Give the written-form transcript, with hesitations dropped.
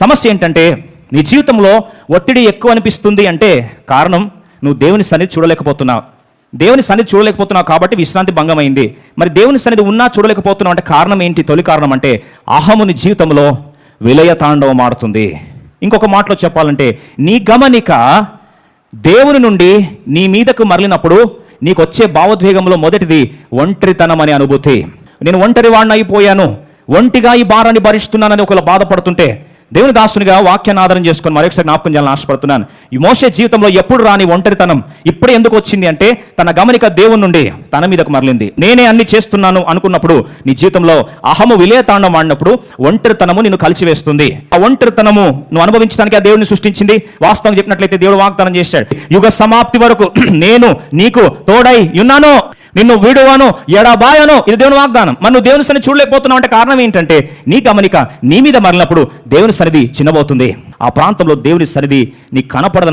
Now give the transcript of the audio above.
సమస్య ఏంటంటే నీ జీవితంలో ఒత్తిడి ఎక్కువ అనిపిస్తుంది అంటే కారణం నువ్వు దేవుని సన్నిధి చూడలేకపోతున్నావు. దేవుని సన్నిధి చూడలేకపోతున్నావు కాబట్టి విశ్రాంతి భంగమైంది. మరి దేవుని సన్నిధి ఉన్నా చూడలేకపోతున్నావు అంటే కారణం ఏంటి? తొలి కారణం అంటే అహముని జీవితంలో విలయ తాండవం ఆడుతుంది. ఇంకొక మాటలో చెప్పాలంటే నీ గమనిక దేవుని నుండి నీ మీదకు మరలినప్పుడు నీకు వచ్చే భావోద్వేగంలో మొదటిది ఒంటరితనం అనే అనుభూతి. నేను ఒంటరి వాడిని అయిపోయాను, ఒంటిగా ఈ భారాన్ని భరిస్తున్నానని ఒకరు బాధపడుతుంటే దేవుని దాసునిగా వాక్యాన్ని ఆధారం చేసుకొని మరొకసారి జ్ఞాపకం చేయాలని ఆశపడుతున్నాను. ఈ మోషే జీవితంలో ఎప్పుడు రాని ఒంటరితనం ఇప్పుడే ఎందుకు వచ్చింది అంటే తన గమనిక దేవుని నుండి తన మీదకు మరలింది. నేనే అన్ని చేస్తున్నాను అనుకున్నప్పుడు నీ జీవితంలో అహము విలయతాండం ఆడినప్పుడు ఒంటరితనము నిన్ను కలిసివేస్తుంది. ఆ ఒంటరితనము నువ్వు అనుభవించడానికి ఆ దేవుడిని సృష్టించింది. వాస్తవం చెప్పినట్లయితే దేవుడు వాగ్దానం చేశాడు, యుగ సమాప్తి వరకు నేను నీకు తోడై ఉన్నాను, నిన్ను విడువను ఎడబాయను. ఇది దేవుని వాగ్దానం. మరి నువ్వు దేవుని సన్నిధి చూడలేకపోతున్నావు అంటే కారణం ఏంటంటే నీ గమనిక నీ మీద మరలినప్పుడు దేవుని సన్నిధి చిన్నబోతుంది. ఆ ప్రాంతంలో దేవుని సన్నిధి నీకు కనపడదన్న